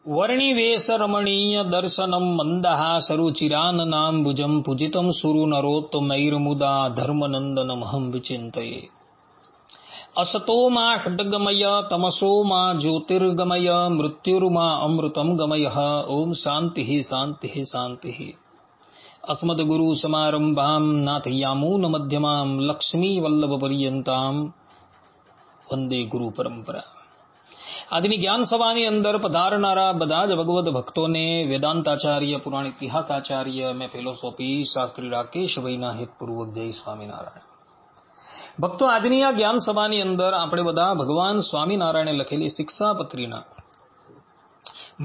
वर्णिवेश रमणीय दर्शनम मंदहास रुचिराननाम्बुजं पूजितं सुरु नरोत्तमैर्मुदा धर्मनंदनमहं विचिन्तये। असतो मा षड्गमय तमसो मा ज्योतिर्गमय मृत्युर्मा अमृतं गमयः। ओम शांति शांति शांति। अस्मद्गुरु समारंभां नाथयामून मध्यमां लक्ष्मी वल्लभ पर्यंतां वंदे गुरु परंपरा। આજની જ્ઞાન સભાની અંદર પધારનારા બધા જ ભગવદ ભક્તોને વેદાંતાચાર્ય પુરાણ ઇતિહાસાચાર્ય મેં ફિલોસોફી શાસ્ત્રી રાકેશભાઈના હેતપૂર્વક જય સ્વામિનારાયણ। ભક્તો, આજની આ જ્ઞાન સભાની અંદર આપણે બધા ભગવાન સ્વામિનારાયણે લખેલી શિક્ષાપત્રીના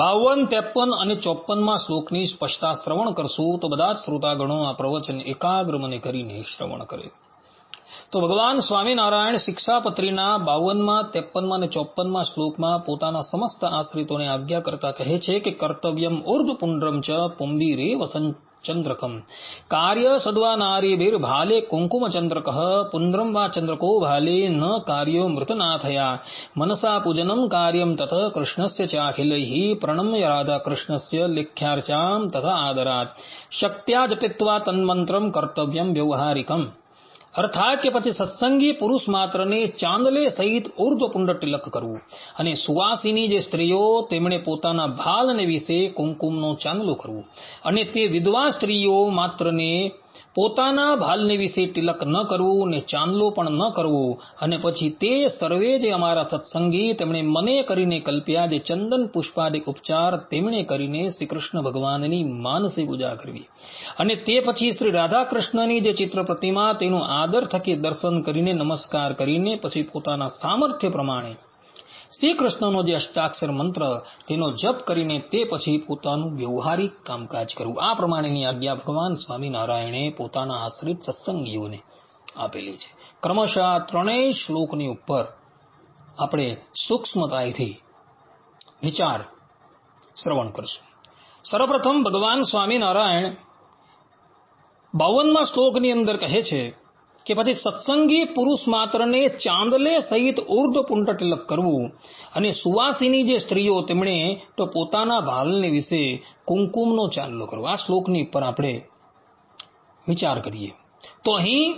52, 53 અને 54માં શ્લોકની સ્પષ્ટતા શ્રવણ કરશું તો બધા જ શ્રોતાગણો આ પ્રવચન એકાગ્ર મને કરીને શ્રવણ કરે। તો ભગવાન સ્વામિનારાયણ શિક્ષાપત્રીના 52માં, 53માં અને 54માં શ્લોકમાં પોતાના સમસ્ત આશ્રિતોને આજ્ઞા કરતા કહે છે કે કર્તવ્યમ ઉર્ધ્વપુંડ્રમ ચ પુંબીરેવ ચંદ્રકમ કાર્ય સદ્વા નારીભિર ભાલે કુંકુમચંદ્રકઃ પુંડ્રમ વા ચંદ્રકો ભાલે ન કાર્યો મૃતનાથયા મનસા પૂજનમ કાર્યમ તત કૃષ્ણસ્ય ચાખિલૈઃ પ્રણમ્ય રાધા કૃષ્ણસ્ય લેખ્યાર્ચામ તથા આદરાત શક્ત્યા જપિત્વા તન્મંત્રમ કર્તવ્યમ વ્યવહારિકમ। અર્થાત કે પછી સત્સંગી પુરુષ માત્રને ચાંદલે સહિત ઉર્ધ્વપુંડ તિલક કરવું અને સુવાસીની જે સ્ત્રીઓ તેમણે પોતાના ભાલને વિશે કુમકુમનો ચાંદલો કરવું અને તે વિધવા સ્ત્રીઓ માત્રને પોતાના ભાલને વિશે તિલક ન કરવું ને ચાંદલો પણ ન કરવો અને પછી તે સર્વે જે અમારા સત્સંગી તેમણે મને કરીને કલ્પ્યા જે ચંદન પુષ્પાદિક ઉપચાર તેમણે કરીને શ્રી કૃષ્ણ ભગવાનની માનસે પૂજા કરવી અને તે પછી શ્રી રાધા કૃષ્ણની જે ચિત્ર પ્રતિમા તેનું આદર થકી દર્શન કરીને નમસ્કાર કરીને પછી પોતાના સામર્થ્ય પ્રમાણે શ્રી કૃષ્ણનો જે અષ્ટાક્ષર મંત્ર તેનો જપ કરીને તે પછી પોતાનું વ્યવહારિક કામકાજ કરવું। આ પ્રમાણેની આજ્ઞા ભગવાન સ્વામિનારાયણે પોતાના આશ્રિત સત્સંગીઓને આપેલી છે। ક્રમશઃ આ ત્રણેય શ્લોકની ઉપર આપણે સૂક્ષ્મતાથી વિચાર શ્રવણ કરશું। સર્વપ્રથમ ભગવાન સ્વામિનારાયણ 52માં શ્લોકની અંદર કહે છે કે પછી સત્સંગી પુરુષ માત્રને ચાંદલે સહિત ઉર્ધ્વપુંડ તિલક કરવું અને સુવાસીની જે સ્ત્રીઓ તેમણે તો પોતાના ભાલને વિશે કુમકુમનો ચાંદલો કરવો। આ શ્લોકની ઉપર આપણે વિચાર કરીએ તો અહીં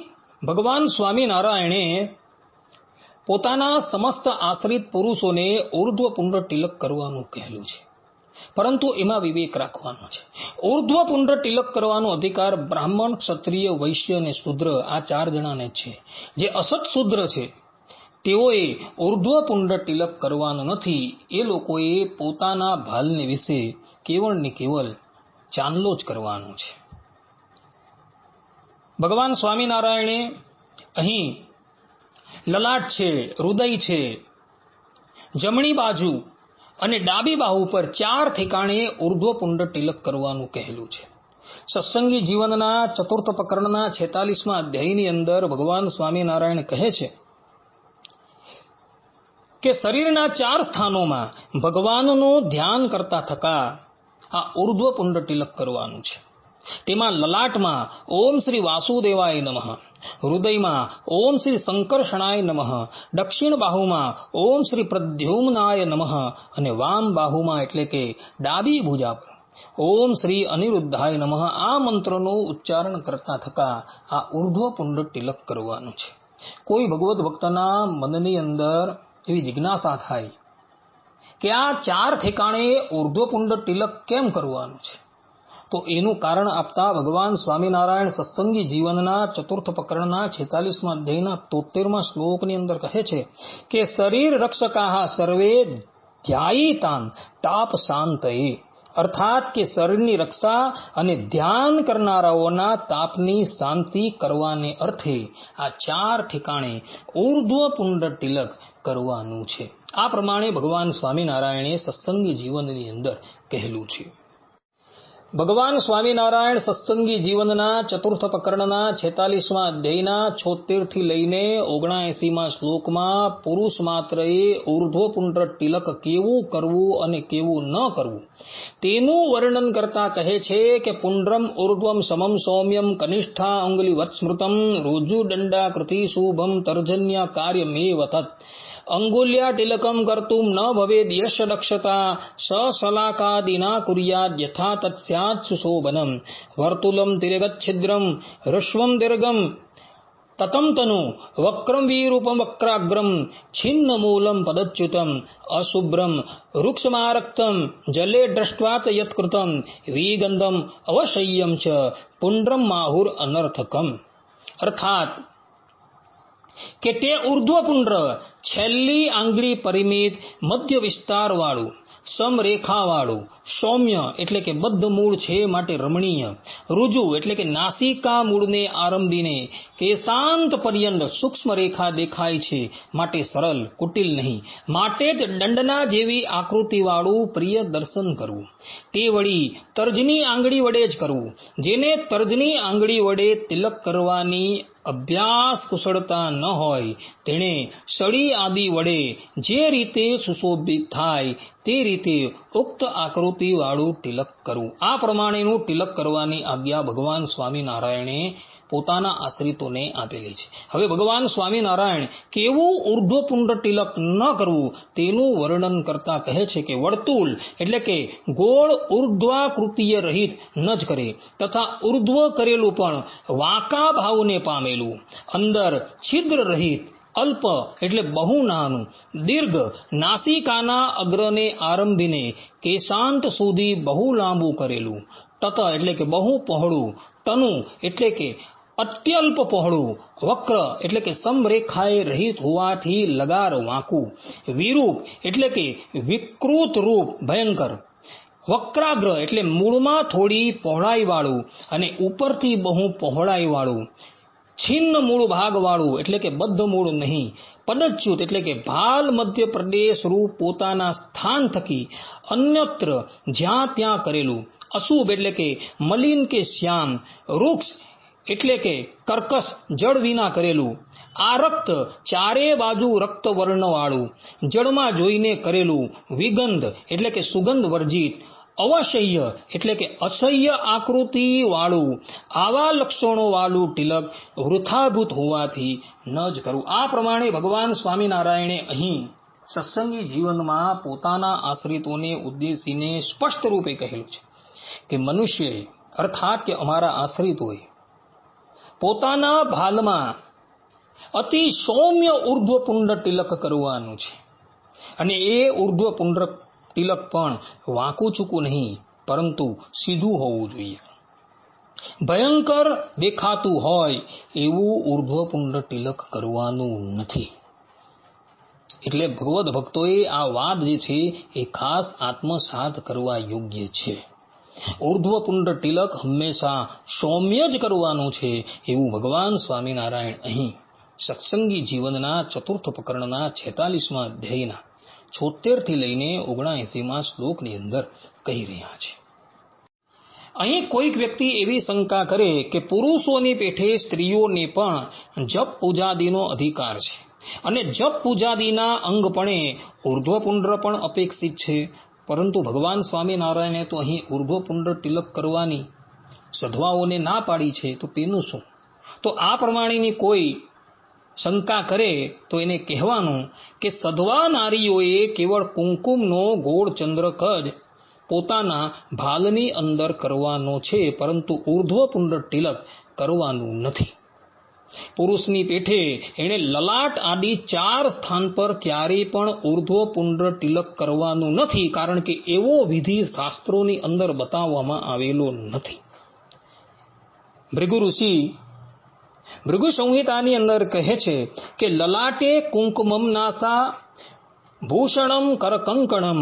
ભગવાન સ્વામિનારાયણે પોતાના સમસ્ત આશ્રિત પુરુષોને ઉર્ધ્વપુંડ તિલક કરવાનું કહેલું છે, પરંતુ એમાં વિવેક રાખવાનો છે। ઉર્ધ્વપુંડ તિલક કરવાનો અધિકાર બ્રાહ્મણ, ક્ષત્રિય, વૈશ્ય અને શૂદ્ર આ 4 જણાને છે। જે અસત શૂદ્ર છે તેઓએ ઉર્ધ્વપુંડ તિલક કરવાનો નથી, એ લોકોએ પોતાના ભાલને વિશે કેવળ ને કેવલ ચાંદલો જ કરવાનો છે। ભગવાન સ્વામિનારાયણે અહીં લલાટ છે, હૃદય છે, જમણી બાજુ અને ડાબી બાહુ પર 4 ઠેકાણે ઉર્ધ્વપુંડ તિલક કરવાનું કહેલું છે। સત્સંગી જીવનના 4th પ્રકરણના 46માં અધ્યાયની અંદર ભગવાન સ્વામિનારાયણ કહે છે કે શરીરના 4 સ્થાનોમાં ભગવાનનું ધ્યાન કરતા થકા આ ઉર્ધ્વપુંડ તિલક કરવાનું છે। તેમાં લલાટમાં ઓમ શ્રી વાસુદેવાય નમઃ, હૃદયમાં ઓમ શ્રી સંકર્ષણાય નમઃ, દક્ષિણ બાહુમાં ઓમ શ્રી પ્રદ્યુમ્નાય નમઃ અને વામ બાહુમાં એટલે કે ડાબી ભુજા પર ઓમ શ્રી અનિરુદ્ધાય નમઃ આ મંત્રનું ઉચ્ચારણ કરતા થકા આ ઉર્ધ્વપુંડ તિલક કરવાનું છે। કોઈ ભગવદ ભક્તના મનની અંદર એવી જિજ્ઞાસા થાય કે આ 4 ઠેકાણે ઉર્ધ્વપુંડ તિલક કેમ કરવાનું છે, તો એનું કારણ આપતા ભગવાન સ્વામિનારાયણ સત્સંગી જીવનના 4th પ્રકરણના 46માં અધ્યાયના 73માં શ્લોકની અંદર કહે છે કે શરીર રક્ષકાહ સર્વે ધ્યાયિતાન તાપ શાંતયે। અર્થાત કે શરીરની રક્ષા અને ધ્યાન કરનારાઓના તાપની શાંતિ કરવાને અર્થે આ 4 ઠેકાણે ઉર્ધ્વપુંડ તિલક કરવાનું છે। આ પ્રમાણે ભગવાન સ્વામિનારાયણે સત્સંગી જીવનની અંદર કહેલું છે। ભગવાન સ્વામિનારાયણ સત્સંગી જીવનના 4th પ્રકરણના 46માં અધ્યાયના 76 થી લઈને 79માં શ્લોકમાં પુરુષ માત્રએ ઉર્ધ્વપુંડ તિલક કેવું કરવું અને કેવું ન કરવું તેનું વર્ણન કરતા કહે છે કે પુંડ્રમ ઉર્ધ્વમ સમમ સૌમ્યમ કનિષ્ઠા અંગુલિવત સ્મૃતમ રોજુ દંડાકૃતિ શુભમ તર્જન્ય કાર્યમેવ તત। અંગુલ્યા તિલકમ કર્તુમ ન ભવેદ યશ દક્ષતા સશલાકાદિના કુર્યાદ યથા તત્સ્યાત સુશોભનમ વર્તુલમ તિર્ગચ્છિદ્રમ હૃષ્વમ દીર્ઘમ તતમ તનુ વક્રમ વિરૂપમ વક્રાગ્રમ છિન્ન મૂલમ પદચ્યુતમ અશુભ્રમ વૃક્ષમારક્તમ જલે દ્રષ્ટ્વા ચ યત્કૃતમ વિગંધમ અવશય્યમ ચ પુંડ્રમ માહુર અનર્થકમ. અર્થાત કે તે ઉર્ધ્વપુંડ્ર છેલ્લી આંગળી પરિમિત મધ્ય વિસ્તારવાળું સમરેખાવાળું સૌમ્ય એટલે કે બદ્ધ મૂળ છે માટે રમણીય રુજુ એટલે કે નાસિકા મૂળને આરંભીને કેશાંત પર્યંત સૂક્ષ્મ રેખા દેખાય છે માટે સરળ કુટિલ નહીં માટે જ દંડના જેવી આકૃતિવાળું પ્રિય દર્શન કરવું. તે વળી તર્જની આંગળી વડે જ કરવું. જેને તર્જની આંગળી વડે તિલક કરવાની અભ્યાસ કુશળતા ન હોય તેણે સળી આદિ વડે જે રીતે સુશોભિત થાય તે રીતે ઉક્ત આકૃતિવાળું તિલક કરવું. આ પ્રમાણેનું તિલક કરવાની આજ્ઞા ભગવાન સ્વામિનારાયણે પોતાના આશ્રિતોને આપેલી છે. હવે ભગવાન સ્વામિનારાયણ કેવું ઉર્ધ્વપુંડ્ર તિલક ન કરવું તેનું વર્ણન કરતા કહે છે કે વર્તુળ એટલે કે ગોળ ઉર્ધ્વાકૃતિય રહિત ન જ કરે તથા ઉર્ધ્વ કરેલું પણ વાંકા ભાવને પામેલું, અંદર છિદ્ર રહિત, અલ્પ એટલે બહુ નાનું, દીર્ઘ નાસિકાના અગ્રને આરંભીને કેશાંત સુધી બહુ લાંબુ કરેલું, તત એટલે કે બહુ પહોળું, તનુ એટલે કે અત્યલ્પ પહોળું, વક્ર એટલે કે સમરેખાએ રહિત હોવાથી લગાર વાંકું, વિરૂપ એટલે કે વિકૃત રૂપ ભયંકર, વક્રાગ્ર એટલે મૂળમાં થોડી પહોળાઈવાળું અને ઉપરથી બહુ પહોળાઈવાળું, છિન્ન મૂળ ભાગવાળું એટલે કે બદ્ધ મૂળ નહીં, પદચ્યુત એટલે કે ભાલ મધ્ય પ્રદેશ રૂપ પોતાના સ્થાન થકી અન્યત્ર જ્યાં ત્યાં કરેલું, અશુભ એટલે કે મલિન કે શ્યામ, વૃક્ષ એટલે કે કર્કશ જળ વિના કરેલું, આરક્ત ચારે બાજુ રક્ત વર્ણવાળું, જળમાં જોઈને કરેલું, વિગંધ એટલે કે સુગંધ વર્જિત, અવશય્ય એટલે કે અસહ્ય આકૃતિ વાળું, આવા લક્ષણો વાળું તિલક વૃથાભૂત હોવાથી ન જ કરવું. આ પ્રમાણે ભગવાન સ્વામિનારાયણે અહીં સત્સંગી જીવનમાં પોતાના આશ્રિતોને ઉદ્દેશીને સ્પષ્ટ રૂપે કહેલું છે કે મનુષ્યએ અર્થાત કે અમારા આશ્રિતોએ પોતાના ભાલમાં અતિ સૌમ્ય ઉર્ધ્વપુંડ્ર તિલક કરવાનું છે અને એ ઉર્ધ્વપુંડ્ર તિલક પણ વાંકું ચૂકું નહીં પરંતુ સીધું હોવું જોઈએ. ભયંકર દેખાતું હોય એવું ઉર્ધ્વપુંડ્ર તિલક કરવાનું નથી. એટલે ભગવદ ભક્તોએ આ વાત જે છે એ ખાસ આત્મસાત કરવા યોગ્ય છે. ઉર્ધ્વપુંડ્ર તિલક હંમેશા સૌમ્ય જ કરવાનું છે એવું ભગવાન સ્વામિનારાયણ અહીં સત્સંગી જીવનના ચતુર્થ પ્રકરણના 46મા અધ્યાયના 76 થી લઈને 79મા શ્લોકની અંદર કહી રહ્યા છે. અહીં કોઈક વ્યક્તિ એવી શંકા કરે કે પુરુષોની પેઠે સ્ત્રીઓને પણ જપ પૂજાદીનો અધિકાર છે અને જપ પૂજાદીના અંગપણે ઉર્ધ્વપુંડ્ર પણ અપેક્ષિત છે, પરંતુ ભગવાન સ્વામિનારાયણે તો અહીં ઉર્ધ્વપુંડ્ર તિલક કરવાની સધવાઓને ના પાડી છે, તો તેનું શું? તો આ પ્રમાણેની કોઈ શંકા કરે તો એને કહેવાનું કે સધવા નારીઓએ કેવળ કુંકુમનો ગોળ ચંદ્રક જ પોતાના ભાલની અંદર કરવાનો છે, પરંતુ ઉર્ધ્વપુંડ્ર તિલક કરવાનું નથી. પુરુષની પેઠે એણે લલાટ આદિ 4 સ્થાન પર ક્યારેય પણ ઉર્ધ્વપુંડ્ર તિલક કરવાનું નથી, કારણ કે એવો વિધિ શાસ્ત્રોની અંદર બતાવવામાં આવેલો નથી. ભૃગુ ઋષિ ભૃગુ સંહિતાની અંદર કહે છે કે લલાટે કુંકુમમ નાસા ભૂષણમ કરકંકણમ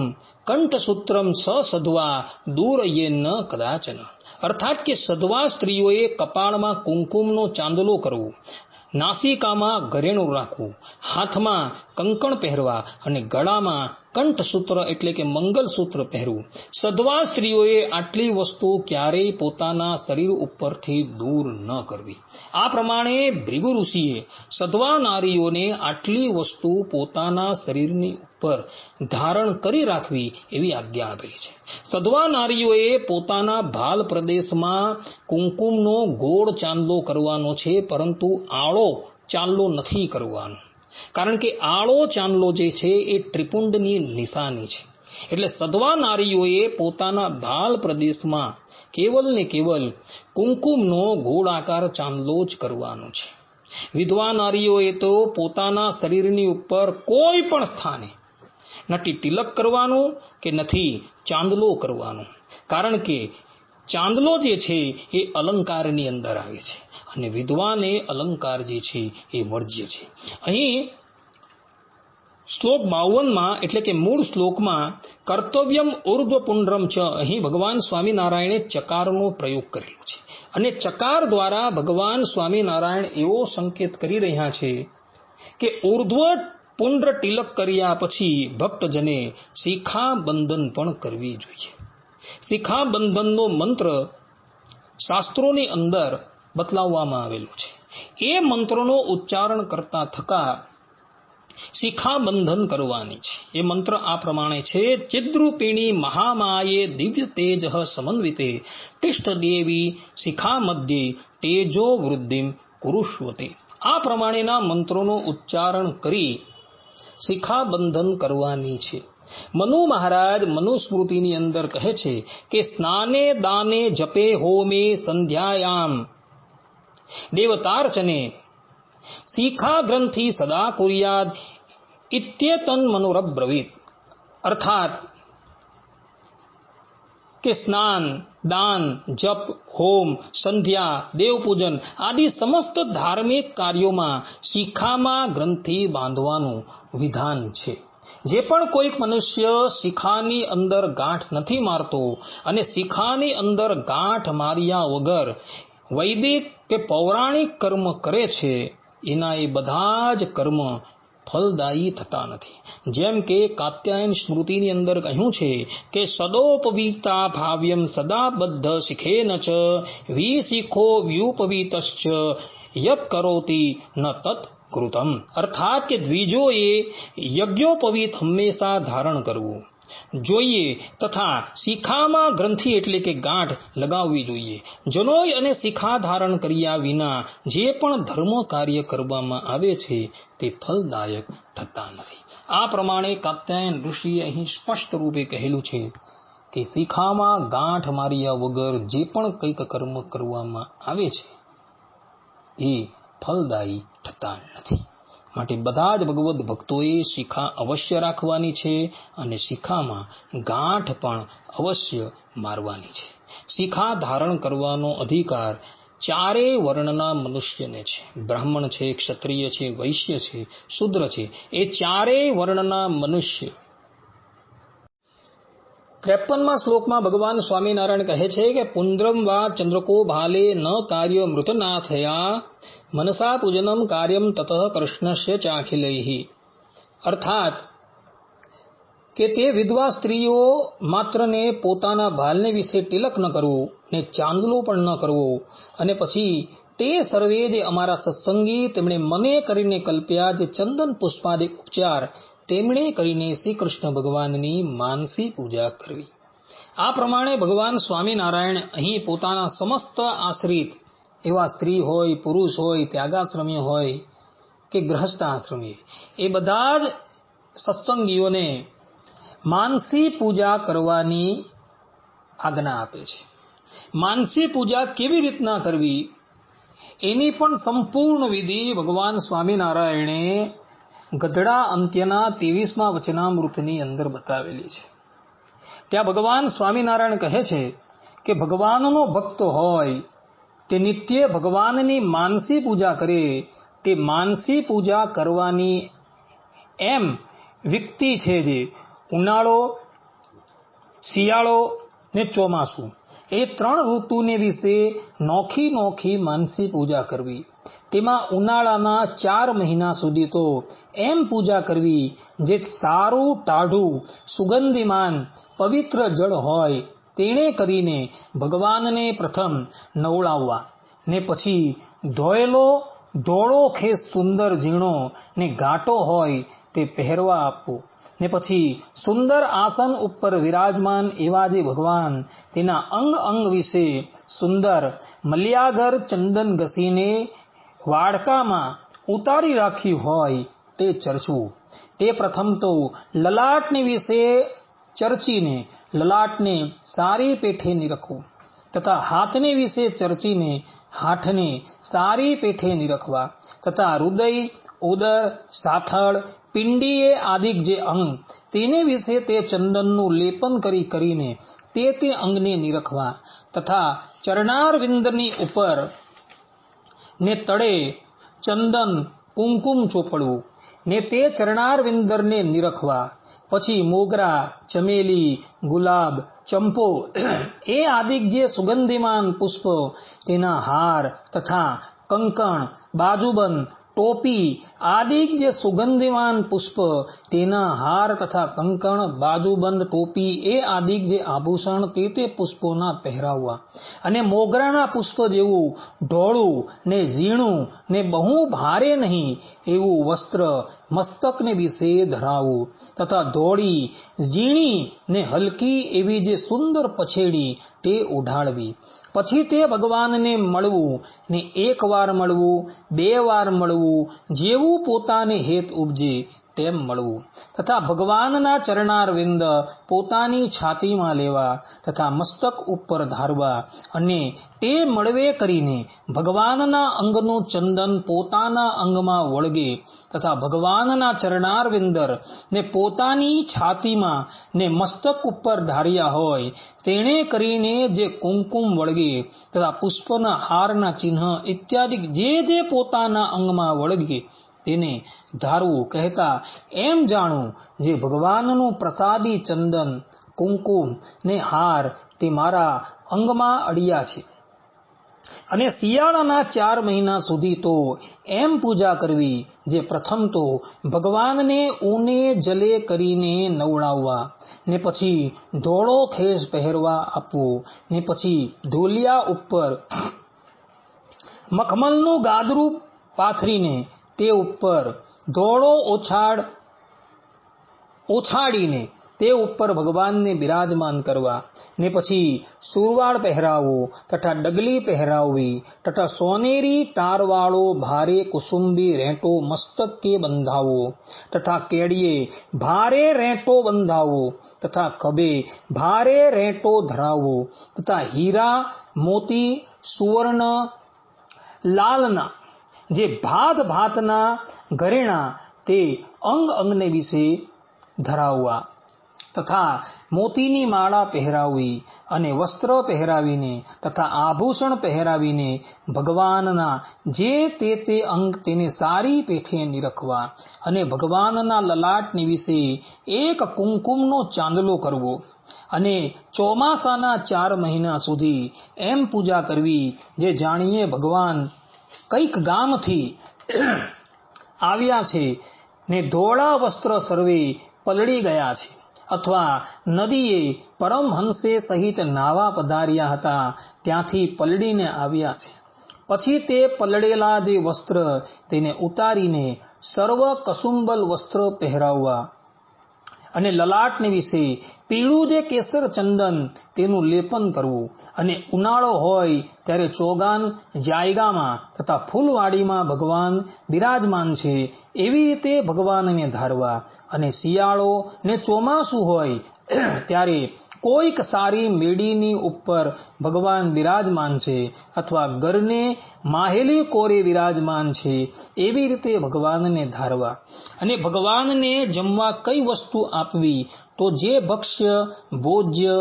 કંઠસૂત્રમ સસધવા દૂરયેન કદાચન. અર્થાત કે સધવા સ્ત્રીઓએ કપાળમાં કુંકુમનો ચાંદલો કરવો, નાસિકામાં ઘરેણું રાખવું, હાથમાં કંકણ પહેરવા અને ગળામાં કંઠસૂત્ર એટલે કે મંગલસૂત્ર પહેરવું. સધવા સ્ત્રીઓએ આટલી વસ્તુ ક્યારેય પોતાના શરીર ઉપરથી દૂર ન કરવી. આ પ્રમાણે ભૃગુ ઋષિએ સધવા નારીઓને આટલી વસ્તુ પોતાના શરીરની ઉપર ધારણ કરી રાખવી એવી આજ્ઞા આપેલી છે. સધવા નારીઓએ પોતાના ભાલ પ્રદેશમાં કુંકુમનો ગોળ ચાંદલો કરવાનો છે, પરંતુ આળો ચાંદલો નથી કરવાનો. કારણ કે આળો ચાંદલો જે છે એ ત્રિપુંડની નિશાની છે. એટલે સધવા નારીઓએ પોતાના ભાલ પ્રદેશમાં કેવલ ને કેવલ કુમકુમનો ગોળાકાર ચાંદલો જ કરવાનો છે. વિધવા નારીઓએ તો પોતાના શરીરની ઉપર કોઈ પણ સ્થાને નથી તિલક કરવાનું કે નથી ચાંદલો કરવાનો, કારણ કે ચાંદલો જે છે એ અલંકારની અંદર આવે છે અને વિધવાને અલંકાર જે છે એ વર્જ્ય છે. અહીં શ્લોક 52માં એટલે કે મૂળ શ્લોકમાં કર્તવ્યમ ઉર્ધ્વપુંડ્રમ ચ, અહીં ભગવાન સ્વામિનારાયણે ચકારનો પ્રયોગ કરેલો છે અને ચકાર દ્વારા ભગવાન સ્વામિનારાયણ એવો સંકેત કરી રહ્યા છે કે ઉર્ધ્વ પુંડ્ર તિલક કર્યા પછી ભક્તજને શિખાબંધન પણ કરવી જોઈએ. શિખાબંધનનો મંત્ર શાસ્ત્રોની અંદર બતલાવવામાં આવેલો છે. એ મંત્રનો ઉચ્ચારણ કરતા થકા શિખાબંધન કરવાની છે. એ મંત્ર આ પ્રમાણે છે: ચિદ્રૂપિણી મહામાયે દિવ્ય તેજ સમન્વિતે તિષ્ઠ દેવી શિખા મધ્યે તેજો વૃદ્ધિમ કુરુષ્વતે. આ પ્રમાણેના મંત્રોનો ઉચ્ચારણ કરી શિખાબંધન કરવાની છે. મનુ મહારાજ મનુસ્મૃતિની અંદર કહે છે કે સ્નાને દાને જપે હોમે સંધ્યાયામ દેવતાર્ચને શિખા ગ્રંથિ સદા કુર્યાદ ઇત્યેતન મનુરબ્રવીત. અર્થાત કે સ્નાન, દાન, જપ, હોમ, સંધ્યા, દેવપૂજન આદિ સમસ્ત ધાર્મિક કાર્યોમાં શિખામાં ગ્રંથિ બાંધવાનું વિધાન છે. જે પણ કોઈક મનુષ્ય શિખાની અંદર ગાંઠ નથી મારતો અને શિખાની અંદર ગાંઠ માર્યા વગર વૈદિક કે પૌરાણિક કર્મ કરે છે, એના એ બધા જ કર્મ ફલદાયી થતા નથી. જેમ કે કાત્યાયન સ્મૃતિની અંદર કહ્યું છે કે સદોપવીતા ભાવ્યમ સદા બદ્ધ શિખેન ચ વિશિખો વ્યુપવીતશ્ચ યત કરોતિ ન તત કૃતમ. અર્થાત કે દ્વિજોએ યજ્ઞોપવીત હંમેશા ધારણ કરવું જોઈએ તથા શિખામાં ગ્રંથિ એટલે કે ગાંઠ લગાવવી જોઈએ. જનોય અને શિખા ધારણ કર્યા વિના જે પણ ધર્મ કાર્ય કરવામાં આવે છે તે ફલદાયક થતા નથી. આ પ્રમાણે કાત્યાયન ઋષિએ અહીં સ્પષ્ટ રૂપે કહેલું છે કે શિખામાં ગાંઠ માર્યા વગર જે પણ કંઈક કર્મ કરવામાં આવે છે એ ફલદાયી થતા નથી. માટે બધા જ ભગવદ્ ભક્તોએ શિખા અવશ્ય રાખવાની છે અને શિખામાં ગાંઠ પણ અવશ્ય મારવાની છે. શિખા ધારણ કરવાનો અધિકાર ચારેય વર્ણના મનુષ્યને છે. બ્રાહ્મણ છે, ક્ષત્રિય છે, વૈશ્ય છે, શૂદ્ર છે. એ ચારેય વર્ણના મનુષ્ય. 53મા શ્લોકમાં ભગવાન સ્વામિનારાયણ કહે છે કે પુંદ્રમ વા ચંદ્રકો ભાલે ન કાર્ય મૃતનાથયા મનસા પૂજનમ કાર્યમ તતઃ કૃષ્ણસ્ય ચાખિલૈહિ. અર્થાત કે તે વિધવા સ્ત્રીઓ માત્રને પોતાના ભાલને વિશે તિલક ન કરવું ને ચાંદલો પણ ન કરવો અને પછી તે સર્વે જે અમારા સત્સંગી તેમણે મને કરીને કલ્પ્યા જે ચંદન પુષ્પાદિક ઉપચાર તેમણે કરીને શ્રી કૃષ્ણ ભગવાનની માનસી પૂજા કરવી. આ પ્રમાણે ભગવાન સ્વામિનારાયણ અહીં પોતાના સમસ્ત આશ્રિત એવા સ્ત્રી હોય, પુરુષ હોય, ત્યાગાશ્રમી હોય કે ગ્રહસ્થાશ્રમી, એ બધા જ સત્સંગીઓને માનસી પૂજા કરવાની આજ્ઞા આપે છે. માનસી પૂજા કેવી રીતના કરવી એની પણ સંપૂર્ણ વિધિ ભગવાન સ્વામિનારાયણે ગધડા અંત્યના 23મા વચનામૃતની અંદર બતાવેલી છે. ત્યાં ભગવાન સ્વામિનારાયણ કહે છે કે ભગવાનનો ભક્ત હોય તે નિત્ય ભગવાનની માનસી પૂજા કરે. તે માનસી પૂજા કરવાની એમ વ્યક્તિ છે જે ઉનાળો, શિયાળો ને ચોમાસું એ 3 ઋતુને વિશે નોખી નોખી માનસી પૂજા કરવી. તેમાં ઉનાળાના 4 મહિના સુધી તો એમ પૂજા કરવી જે સારું ટાઢું સુગંધિમાન પવિત્ર જળ હોય તેણે કરીને ભગવાનને પ્રથમ નવડાવવા ને પછી ધોયેલો ધોળો ખેસ સુંદર ઝીણો ને ઘાટો હોય તે પહેરવા આપવું ને પછી સુંદર આસન ઉપર વિરાજમાન એવા જે ભગવાન તેના અંગ અંગ વિશે સુંદર મલ્યાગર ચંદન ઘસીને વાડકામાં ઉતારી રાખ્યું હોય તે ચર્ચવું. તે પ્રથમ તો લલાટને વિશે ચર્ચીને લલાટને સારી પેઠે નિરખવું તથા હાથને વિશે ચર્ચીને હાથને સારી પેઠે નિરખવા તથા હૃદય, ઉદર, સાથળ, પિંડીએ આદિક જે અંગ તેને વિશે તે ચંદનનું લેપન કરીને તે અંગને નિરખવા તથા ચરણારવિંદની ઉપર ને તળે ચંદન કુમકુમ ચોપડવું ને તે ચરણારવિંદરને નિરખવા. પછી મોગરા, ચમેલી, ગુલાબ, ચંપો એ આદિક જે સુગંધિમાન પુષ્પ તેના હાર તથા કંકણ, બાજુબંધ, ટોપી આદિક જે સુગંધિમાન પુષ્પ તેના હાર તથા કંકણ, બાજુબંધ, ટોપી એ આદિક જે આભૂષણ તે પુષ્પોના પહેરાવવા. અને મોગરાના પુષ્પ જેવું ઢોળું ને ઝીણું ને બહુ ભારે નહીં એવું વસ્ત્ર મસ્તકને વિશે ધરાવવું તથા ધોળી, ઝીણી ને હલકી એવી જે સુંદર પછેડી તે ઓઢાડવી. પછી તે ભગવાનને મળવું ને 1 વાર મળવું, 2 વાર મળવું, જેવું પોતાને હેત ઉપજે તેમ મળવું તથા ભગવાનના ચરણારવિંદ પોતાની છાતીમાં લેવા તથા મસ્તક ઉપર ધારવા અને તે મળવે કરીને ભગવાનના અંગનું ચંદન પોતાના અંગમાં વળગે તથા ભગવાનના ચરણારવિંદર ને પોતાની છાતીમાં ને મસ્તક ઉપર ધાર્યા હોય તેણે કરીને જે કુમકુમ વળગે તથા પુષ્પના હારના ચિહ્ન ઇત્યાદિ જે પોતાના અંગમાં વળગે તેને ધારવું. કહેતા એમ જાણવું જે ભગવાનનું પ્રસાદી ચંદન, કુમકુમ ને હાર તે મારા અંગમાં અડિયા છે. અને શિયાળાના 4 મહિના સુધી તો એમ પૂજા કરવી જે પ્રથમ તો ભગવાનને ઊને જલે કરીને નવડાવવા ને પછી ધોળો ખેસ પહેરવા આપવો ને પછી ઢોલિયા ઉપર મખમલનું ગાદરું પાથરીને તે ઉપર ધોળો ઓછાડીને તે ઉપર ભગવાનને બિરાજમાન કરવા ને પછી સુરવાળ પહેરાવો તથા ડગલી પહેરાવવી તથા સોનેરી તારવાળો ભારે કુસુંબી રેંટો મસ્તકે બંધાવો તથા કેડિયે ભારે રેંટો બંધાવો તથા ખભે ભારે રેંટો ધરાવવો તથા હીરા, મોતી, સુવર્ણ, લાલના જે ભાતના ઘરેણા તે અંગને વિશે ધરાવવા તથા મોતીની માળા પહેરાવવી અને વસ્ત્ર પહેરાવીને તથા આભૂષણ પહેરાવીને ભગવાનના જે તે અંગ તેને સારી પેઠે નિરખવા અને ભગવાનના લલાટને વિશે 1 કુમકુમનો ચાંદલો કરવો અને ચોમાસાના 4 મહિના સુધી એમ પૂજા કરવી જે જાણીએ ભગવાન કઈક ગામથી આવ્યા છે ને ધોળા વસ્ત્ર સર્વે પલળી ગયા છે અથવા નદીએ પરમહંસે સહિત નાવા પધાર્યા હતા ત્યાંથી પલળીને આવ્યા છે. પછી તે પલળેલા જે વસ્ત્ર તેને ઉતારીને સર્વ કસુંબલ વસ્ત્ર પહેરાવવા અને લલાટને વિશે પીળું જે કેસર ચંદન તેનું લેપન કરવું અને ઉનાળો હોય ત્યારે ચોગાન જાયગામાં તથા ફૂલવાડીમાં ભગવાન બિરાજમાન છે એવી રીતે ભગવાનને ધારવા અને શિયાળો ને ચોમાસું હોય ત્યારે કોઈક સારી મેડીની ઉપર ભગવાન બિરાજમાન છે અથવા ઘરને માહેલી કોરે બિરાજમાન છે એવી રીતે ભગવાનને ધારવા અને ભગવાનને જમવા કઈ વસ્તુ આપવી તો જે ભક્ષ્ય, ભોજ્ય,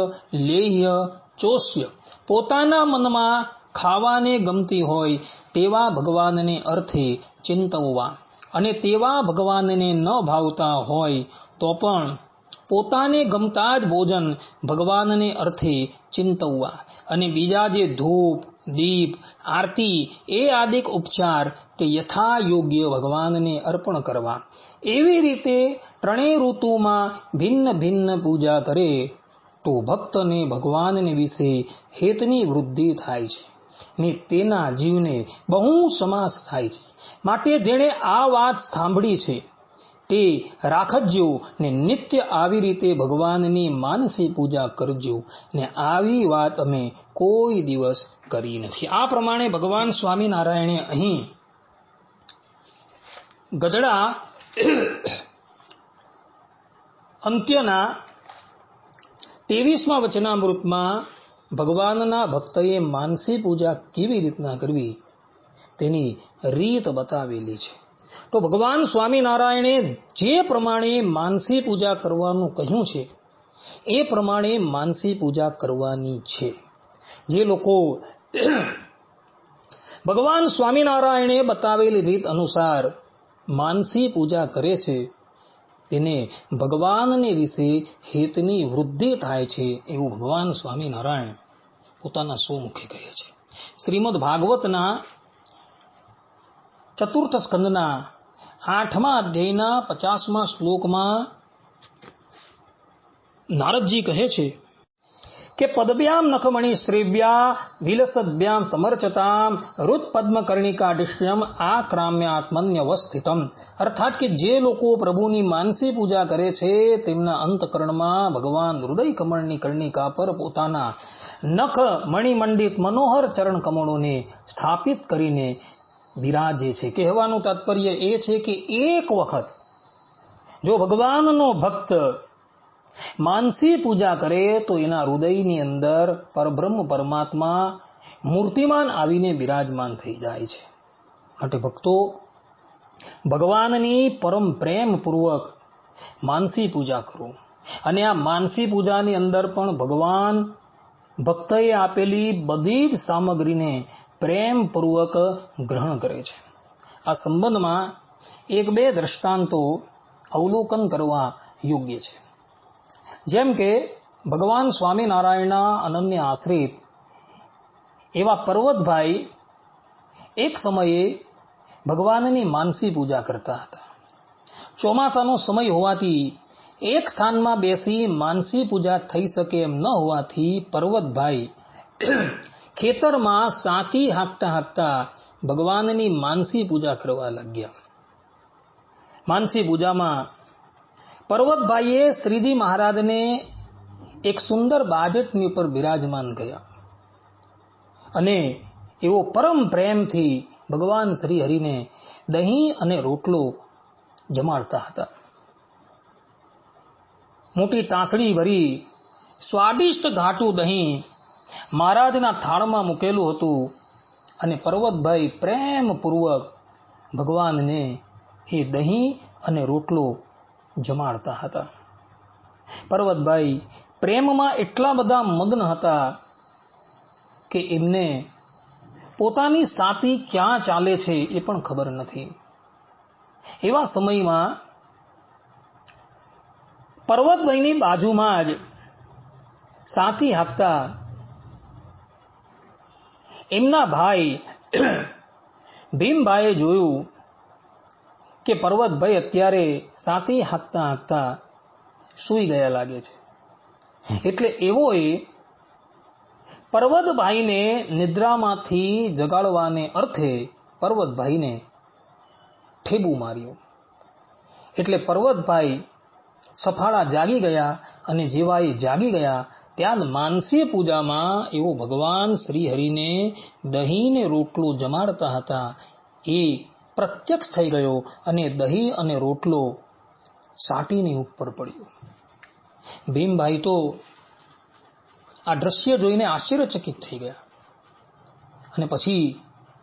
લેહ્ય, ચોસ્ય પોતાના મનમાં ખાવાને ગમતી હોય તેવા ભગવાનને અર્થે ચિંતવવા અને તેવા ભગવાનને ન ભાવતા હોય તો પણ પોતાને ગમતા જ ભોજન ભગવાનને અર્થે ચિંતવવા અને બીજા જે ધૂપ, દીપ, આરતી એ આદિક ઉપચાર તે યથા યોગ્ય ભગવાનને અર્પણ કરવા. એવી રીતે 3 ઋતુમાં ભિન્ન ભિન્ન પૂજા કરે તો ભક્તને ભગવાનને વિશે હેતની વૃદ્ધિ થાય છે ને તેના જીવને બહુ સમાસ થાય છે. માટે જેણે આ વાત સાંભળી છે તે રાખજો ને નિત્ય આવી રીતે ભગવાનની માનસી પૂજા કરજો ને આવી વાત અમે કોઈ દિવસ કરી નથી. આ પ્રમાણે ભગવાન સ્વામિનારાયણે અહીં ગઢડા અંત્યના 23મા વચનામૃતમાં ભગવાનના ભક્તએ માનસી પૂજા કેવી રીતના કરવી તેની રીત બતાવેલી છે. તો ભગવાન સ્વામિનારાયણે જે પ્રમાણે માનસી પૂજા કરવાનું કહ્યું છે એ પ્રમાણે માનસી પૂજા કરવાની છે. જે લોકો ભગવાન સ્વામિનારાયણે બતાવેલી રીત અનુસાર માનસી પૂજા કરે છે તેને ભગવાનને વિશે હિતની વૃદ્ધિ થાય છે એવું ભગવાન સ્વામિનારાયણ પોતાના સ્વમુખે કહે છે. શ્રીમદ ભાગવતના 4th સ્કંદના 8મા અધ્યાયના 50મા શ્લોકમાં નારદજી કહે છે કે પદભ્યામ નખમણિ શ્રેવ્યા વિલસદ્ભ્યામ સમર્ચતામ રુત પદ્મકર્ણિકાડિશ્યમ આક્રામ્યાત્મન્યવસ્થિતમ. અર્થાત કે જે લોકો પ્રભુની માનસી પૂજા કરે છે તેમના અંતકરણમાં ભગવાન હૃદય કમળની કર્ણિકા પર પોતાના નખ મણિમંડિત મનોહર ચરણ કમળોને સ્થાપિત કરીને બિરાજે છે. કહેવાનું તાત્પર્ય એ છે કે એક વખત જો ભગવાનનો ભક્ત માનસી પૂજા કરે તો એના હૃદયની અંદર પરબ્રહ્મ પરમાત્મા મૂર્તિમાન આવીને બિરાજમાન થઈ જાય છે. માટે ભક્તો ભગવાનની પરમ પ્રેમપૂર્વક માનસી પૂજા કરો અને આ માનસી પૂજાની અંદર પણ ભગવાન ભક્તએ આપેલી બધી જ સામગ્રીને પ્રેમપૂર્વક ગ્રહણ કરે છે. આ સંબંધમાં 1-2 દ્રષ્ટાંતો અવલોકન કરવા યોગ્ય છે. જેમ કે ભગવાન સ્વામિનારાયણના અનન્ય આશ્રિત એવા પર્વતભાઈ એક સમયે ભગવાનની માનસી પૂજા કરતા હતા. ચોમાસાનો સમય હોવાથી એક સ્થાનમાં બેસી માનસી પૂજા થઈ શકે એમ ન હોવાથી પર્વતભાઈ ખેતરમાં સાથી હાંકતા હાંકતા ભગવાનની માનસી પૂજા કરવા લાગ્યા. માનસી પૂજામાં પર્વતભાઈએ શ્રીજી મહારાજને એક સુંદર બાજટની ઉપર બિરાજમાન ગયા અને એવો પરમ પ્રેમથી ભગવાન શ્રી હરિને દહીં અને રોટલો જમાડતા હતા. મોટી તાંસળી ભરી સ્વાદિષ્ટ ઘાટું દહીં મહારાજના થાળમાં મૂકેલું હતું અને પર્વતભાઈ પ્રેમપૂર્વક ભગવાનને એ દહીં અને રોટલો જમાડતા હતા. પર્વતભાઈ પ્રેમમાં એટલા બધા મગ્ન હતા કે એમને પોતાની સાથી ક્યાં ચાલે છે એ પણ ખબર નથી. એવા સમયમાં પર્વતભાઈની બાજુમાં જ સાથી હાંકતા એમના ભાઈ ભીમભાઈએ જોયું કે પર્વતભાઈ અત્યારે સાથી હાંકતા હાંકતા સૂઈ ગયા લાગે છે. એટલે એવોએ પર્વતભાઈને નિદ્રામાંથી જગાડવાને અર્થે પર્વતભાઈને ઠેબુ માર્યું. એટલે પર્વતભાઈ સફાળા જાગી ગયા અને જેવા એ જાગી ગયા ત્યાં માનસી પૂજામાં એવો ભગવાન શ્રી હરિને દહીં ને રોટલો જમાડતા હતા એ પ્રત્યક્ષ થઈ ગયો અને દહીં અને રોટલો સાટીની ઉપર પડ્યો. ભીમભાઈ તો આ દ્રશ્ય જોઈને આશ્ચર્યચકિત થઈ ગયા અને પછી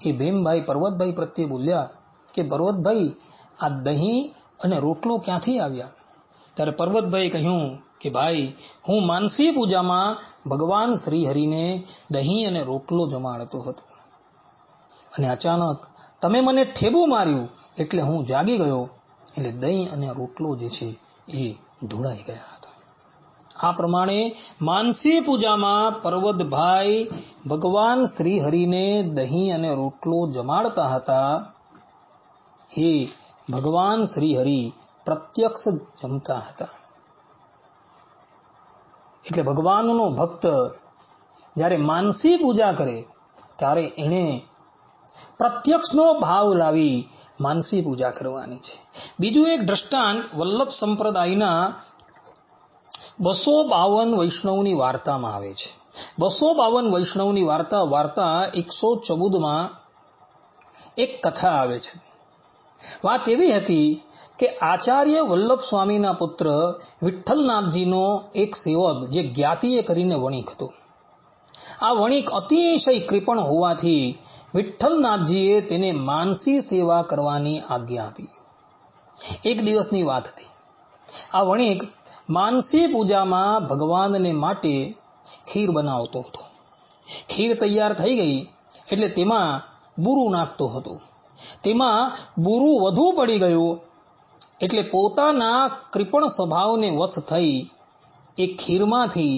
એ ભીમભાઈ પર્વતભાઈ પ્રત્યે બોલ્યા કે પર્વતભાઈ આ દહીં અને રોટલો ક્યાંથી આવ્યા? ત્યારે પર્વતભાઈ કહ્યું કે ભાઈ હું માનસી પૂજામાં ભગવાન શ્રી હરિને દહીં અને રોટલો જમાડતો હતો અને અચાનક તમે મને ઠેબુ માર્યું એટલે હું જાગી ગયો એટલે દહીં અને રોટલો જે છે એ ધોળાઈ ગયા હતા. આ પ્રમાણે માનસી પૂજામાં પર્વતભાઈ ભગવાન શ્રી હરિને દહીં અને રોટલો જમાડતા હતા. એ ભગવાન શ્રી હરિ પ્રત્યક્ષ જમતા હતા. એટલે ભગવાનનો ભક્ત જ્યારે માનસી પૂજા કરે ત્યારે એને પ્રત્યક્ષનો ભાવ લાવી માનસી પૂજા કરવાની છે. બીજું એક દ્રષ્ટાંત વલ્લભ સંપ્રદાયના 252 વૈષ્ણવની વાર્તામાં આવે છે. 252 વૈષ્ણવની વાર્તા 114માં એક કથા આવે છે. વાત એવી હતી કે આચાર્ય વલ્લભ સ્વામીના પુત્ર વિઠ્ઠલનાથજીનો એક સેવક જે જ્ઞાતિએ કરીને વણિક હતો. આ વણિક અતિશય કૃપણ હોવાથી વિઠ્ઠલનાથજીએ તેને માનસી સેવા કરવાની આજ્ઞા આપી. એક દિવસની વાત હતી. આ વણિક માનસી પૂજામાં ભગવાનને માટે ખીર બનાવતો હતો. ખીર તૈયાર થઈ ગઈ એટલે તેમાં બુરું નાખતો હતો. તેમાં બુરું વધુ પડી ગયું એટલે પોતાના કૃપણ સ્વભાવને વશ થઈ એ ખીરમાંથી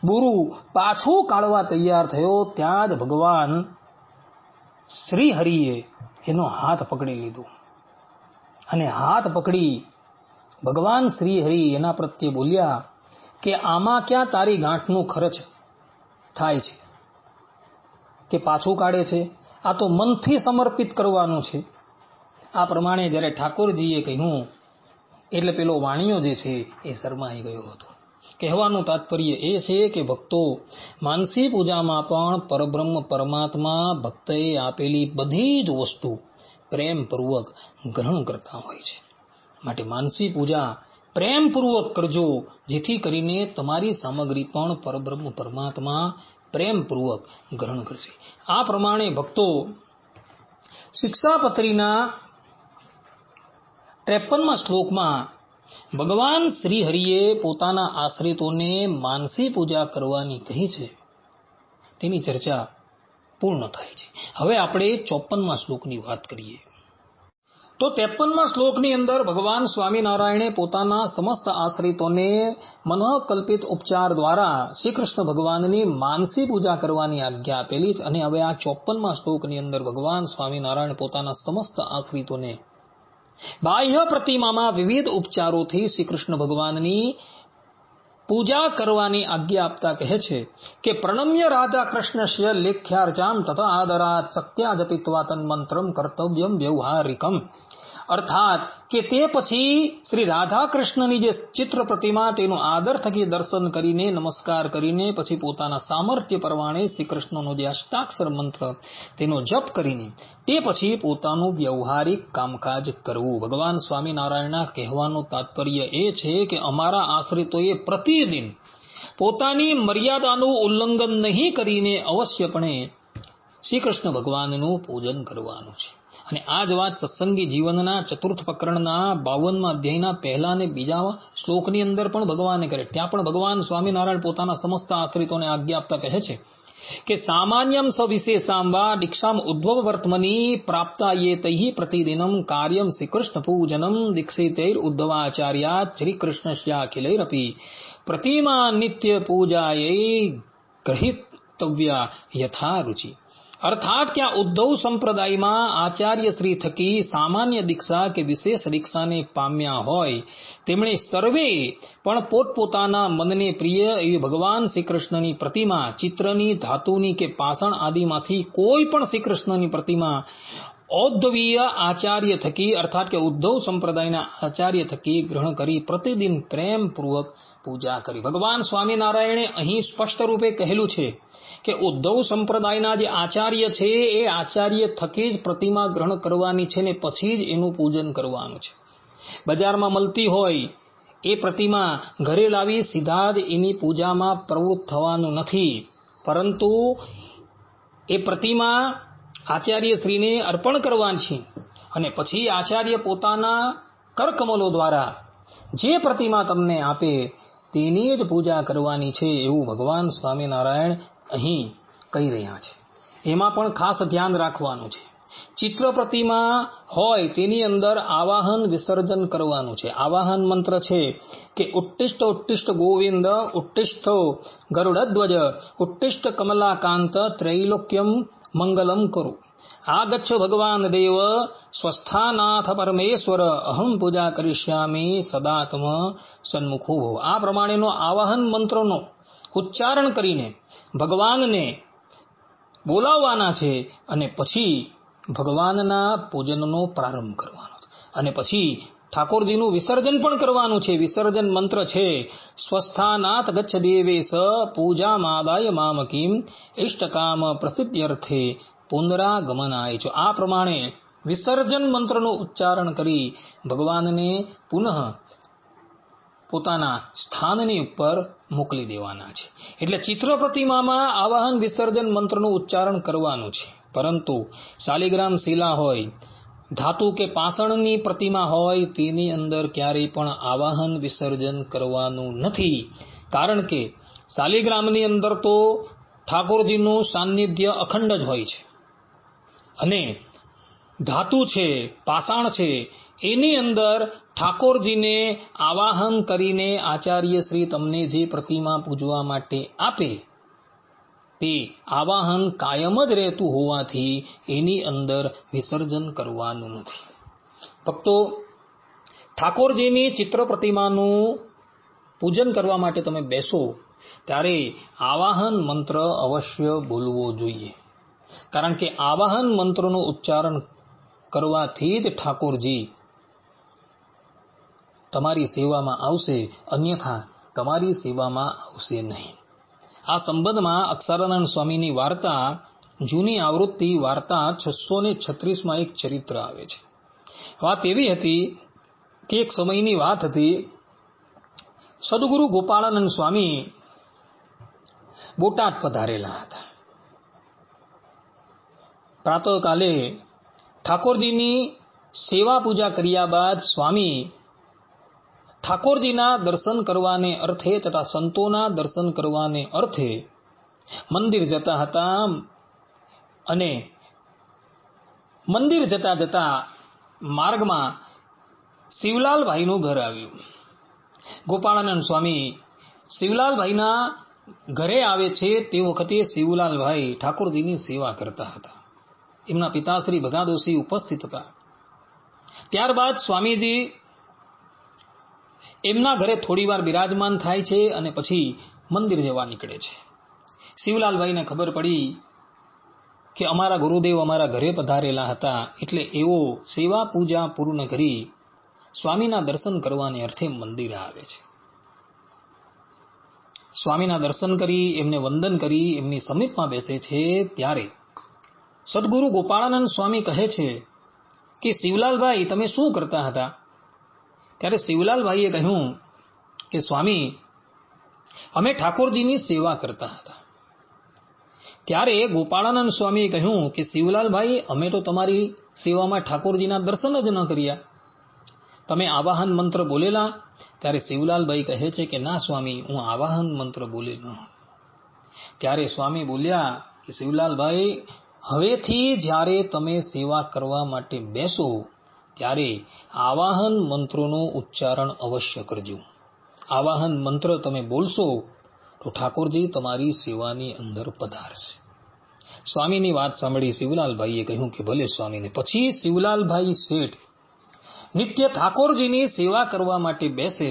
બુરું પાછું કાઢવા તૈયાર થયો. ત્યાં જ ભગવાન શ્રી હરિએ એનો હાથ પકડી લીધો અને હાથ પકડી ભગવાન શ્રી હરિ એના પ્રત્યે બોલ્યા કે આમાં ક્યાં તારી ગાંઠનું ખર્ચ થાય છે કે પાછું કાઢે છે? આ તો મનથી સમર્પિત કરવાનું છે. આ પ્રમાણે જ્યારે ઠાકોરજીએ કહ્યું એટલે પેલો વાણિયો જે છે એ શરમાઈ ગયો હતો. કહેવાનું તાત્પર્ય એ છે કે ભક્તો માનસી પૂજામાં પણ પરબ્રહ્મ પરમાત્મા ભક્તએ આપેલી બધી જ વસ્તુ પ્રેમપૂર્વક ગ્રહણ કરતા હોય છે. માટે માનસી પૂજા પ્રેમપૂર્વક કરજો, જેથી કરીને તમારી સામગ્રી પણ પરબ્રહ્મ પરમાત્મા પ્રેમપૂર્વક ગ્રહણ કરશે. આ પ્રમાણે ભક્તો શિક્ષાપત્રીના 53મા શ્લોકમાં ભગવાન શ્રી હરિએ પોતાના આશ્રિતોને માનસી પૂજા કરવાની કહી છે તેની ચર્ચા પૂર્ણ થાય છે. હવે આપણે 54મા શ્લોકની વાત કરીએ. તો 53મા શ્લોકની અંદર ભગવાન સ્વામિનારાયણે પોતાના સમસ્ત આશ્રિતોને મનઃકલ્પિત ઉપચાર દ્વારા શ્રી કૃષ્ણ ભગવાનની માનસી પૂજા કરવાની આજ્ઞા આપેલી છે. અને હવે આ 54મા શ્લોકની અંદર ભગવાન સ્વામિનારાયણ પોતાના સમસ્ત આશ્રિતોને બાહ્ય પ્રતિમામાં વિવિધ ઉપચારોથી શ્રી કૃષ્ણ ભગવાનની પૂજા કરવાની આજ્ઞા આપતા કહે છે કે પ્રણમ્ય રાધા કૃષ્ણસ્ય લેખ્યાર્ચામ તથા આદરાત શક્ત્યા જપિત્વા તન્મંત્રમ કર્તવ્યમ વ્યવહારિકમ. અર્થાત કે તે પછી શ્રી રાધા કૃષ્ણની જે ચિત્ર પ્રતિમા તેનો આદર થકી દર્શન કરીને નમસ્કાર કરીને પછી પોતાના સામર્થ્ય પ્રમાણે શ્રી કૃષ્ણનો જે અષ્ટાક્ષર મંત્ર તેનો જપ કરીને તે પછી પોતાનું વ્યવહારિક કામકાજ કરવું. ભગવાન સ્વામિનારાયણના કહેવાનું તાત્પર્ય એ છે કે અમારા આશ્રિતોએ પ્રતિદિન પોતાની મર્યાદાનું ઉલ્લંઘન નહીં કરીને અવશ્યપણે શ્રી કૃષ્ણ ભગવાનનું પૂજન કરવાનું છે. અને આ જ વાત સત્સંગી જીવનના ચતુર્થ પ્રકરણના 52મા અધ્યાયના પહેલા અને બીજા શ્લોકની અંદર પણ ભગવાને કરે. ત્યાં પણ ભગવાન સ્વામિનારાયણ પોતાના સમસ્ત આશ્રિતોને આજ્ઞા આપતા કહે છે કે સામાન્યમ સવિશેષામ વા દીક્ષામ ઉદ્ભવ વર્તમની પ્રાપ્તા યે તૈહિ પ્રતિદિનમ કાર્યમ શ્રી કૃષ્ણ પૂજનમ દીક્ષિતૈર ઉદ્ધવાચાર્યાત શ્રી કૃષ્ણસ્યાખિલૈરપી પ્રતિમા નિત્ય પૂજાयै ગ્રહિતવ્યા યથા રુચિ. અર્થાત કે આ ઉદ્ધવ સંપ્રદાયમાં આચાર્ય શ્રી થકી સામાન્ય દીક્ષા કે વિશેષ દીક્ષાને પામ્યા હોય તેમણે સર્વે પણ પોતપોતાના મનને પ્રિય એવી ભગવાન શ્રી કૃષ્ણની પ્રતિમા ચિત્રની, ધાતુની કે પાષાણ આદિમાંથી કોઈ પણ શ્રી કૃષ્ણની પ્રતિમા ઔદ્ધવીય આચાર્ય થકી અર્થાત કે ઉદ્ધવ સંપ્રદાયના આચાર્ય થકી ગ્રહણ કરી પ્રતિદિન પ્રેમપૂર્વક પૂજા કરી. ભગવાન સ્વામિનારાયણે અહીં સ્પષ્ટ રૂપે કહેલું છે કે ઉદ્ધવ સંપ્રદાયના જે આચાર્ય છે એ આચાર્ય થકી જ પ્રતિમા ગ્રહણ કરવાની છે ને પછી જ એનું પૂજન કરવાનું છે. બજારમાં મળતી હોય એ પ્રતિમા ઘરે લાવી સીધા જ એની પૂજામાં પ્રવૃત્ત થવાનું નથી, પરંતુ એ પ્રતિમા આચાર્ય શ્રીને અર્પણ કરવાની છે અને પછી આચાર્ય પોતાના કરકમલો દ્વારા જે પ્રતિમા તમને આપે તેની જ પૂજા કરવાની છે એવું ભગવાન સ્વામિનારાયણ અહીં કહી રહ્યા છે. એમાં પણ ખાસ ધ્યાન રાખવાનું છે. ચિત્ર પ્રતિમા હોય તેની અંદર આવાહન વિસર્જન કરવાનું છે. આવાહન મંત્ર છે કે ઉત્તિષ્ઠ ઉત્તિષ્ઠ ગોવિંદ, ઉત્તિષ્ઠ ગરુડધ્વજ, ઉત્તિષ્ઠ કમલાકાંત, ત્રૈલોક્યમ મંગલમ કરું. આગચ્છ ભગવાન દેવ સ્વસ્થાનાથ પરમેશ્વર, અહમ પૂજા કરિષ્યામિ સદાત્મ સન્મુખો ભવ. આ પ્રમાણેનો આવાહન મંત્રનો ઉચ્ચારણ કરીને ભગવાનને બોલાવવાના છે અને પછી ભગવાનના પૂજનનો પ્રારંભ કરવાનો છે અને પછી ઠાકોરજીનું વિસર્જન પણ કરવાનું છે. વિસર્જન મંત્ર છે સ્વસ્થાનાથ ગચ્છ દેવેશ પૂજા માદાય મામકીમ ઇષ્ટકામ પ્રસિદ્ધ્યર્થે પુનરાગમનાય. જો આ પ્રમાણે વિસર્જન મંત્રનું ઉચ્ચારણ કરી ભગવાનને પુનઃ પોતાના સ્થાનની ઉપર મોકલી દેવાના છે. એટલે ચિત્ર પ્રતિમામાં આવાહન વિસર્જન મંત્રનું ઉચ્ચારણ કરવાનું છે, પરંતુ શાલિગ્રામ શિલા હોય, ધાતુ કે પાષાણની પ્રતિમા હોય, તેની અંદર ક્યારેય પણ આવાહન વિસર્જન કરવાનું નથી. કારણ કે શાલિગ્રામની અંદર તો ઠાકોરજીનું સાન્નિધ્ય અખંડ જ હોય છે, અને ધાતુ છે, પાષાણ છે, એની અંદર ઠાકોરજીને આવાહન કરીને આચાર્ય શ્રી તમને જે પ્રતિમા પૂજવા માટે આપે તે આવાહન કાયમ જ રહેતું હોવાથી એની અંદર વિસર્જન કરવાનું નથી. ભક્તો, ઠાકોરજીની ચિત્ર પ્રતિમાનું પૂજન કરવા માટે તમે બેસો ત્યારે આવાહન મંત્ર અવશ્ય બોલવો જોઈએ. કારણ કે આવાહન મંત્રનું ઉચ્ચારણ કરવાથી જ ઠાકોરજી તમારી સેવામાં આવશે, અન્યથા તમારી સેવામાં આવશે નહીં. આ સંબંધમાં અક્ષરાનંદ સ્વામીની વાર્તા, જૂની આવૃત્તિ વાર્તા 636માં એક ચરિત્ર આવે છે. વાત એવી હતી કે એક સમયની વાત હતી, સદગુરુ ગોપાળાનંદ સ્વામી બોટાદ પધારેલા હતા. પ્રાતઃકાલે ઠાકોરજીની સેવા પૂજા કર્યા બાદ સ્વામી ઠાકોરજીના દર્શન કરવાને અર્થે તથા સંતોના દર્શન કરવાને અર્થે મંદિર જતા હતા. અને મંદિર જતા જતા માર્ગમાં શિવલાલભાઈનું ઘર આવ્યું. ગોપાળાનંદ સ્વામી શિવલાલભાઈના ઘરે આવે છે તે વખતે શિવલાલભાઈ ઠાકોરજીની સેવા કરતા હતા. એમના પિતાશ્રી ભગાદોશી ઉપસ્થિત હતા. ત્યારબાદ સ્વામીજી એમના ઘરે થોડીવાર બિરાજમાન થાય છે અને પછી મંદિર જવા નીકળે છે. શિવલાલભાઈને ખબર પડી કે અમારા ગુરુદેવ અમારા ઘરે પધારેલા હતા, એટલે એવો સેવા પૂજા પૂર્ણ કરી સ્વામીના દર્શન કરવાને અર્થે મંદિરે આવે છે. સ્વામીના દર્શન કરી એમને વંદન કરી એમની સમીપમાં બેસે છે. ત્યારે સદગુરુ ગોપાળાનંદ સ્વામી કહે છે કે શિવલાલભાઈ, તમે શું કરતા હતા? ત્યારે શિવલાલભાઈએ કહ્યું કે સ્વામી, અમે ઠાકોરજીની સેવા કરતા હતા. ત્યારે ગોપાળાનંદ સ્વામીએ કહ્યું કે શિવલાલભાઈ, અમે તો તમારી સેવામાં ઠાકોરજીના દર્શન જ ન કર્યા, તમે આવાહન મંત્ર બોલેલા? ત્યારે શિવલાલભાઈ કહે છે કે ના સ્વામી, હું આવાહન મંત્ર બોલેલો. ત્યારે સ્વામી બોલ્યા કે શિવલાલભાઈ, હવેથી જ્યારે તમે સેવા કરવા માટે બેસો ત્યારે આવાહન મંત્રોનું ઉચ્ચારણ અવશ્ય કરજો. આવાહન મંત્ર તમે બોલશો તો ઠાકોરજી તમારી સેવાની અંદર પધારશે. સ્વામીની વાત સાંભળી શિવલાલભાઈએ કહ્યું કે ભલે સ્વામીને. પછી શિવલાલભાઈ શેઠ નિત્ય ઠાકોરજીની સેવા કરવા માટે બેસે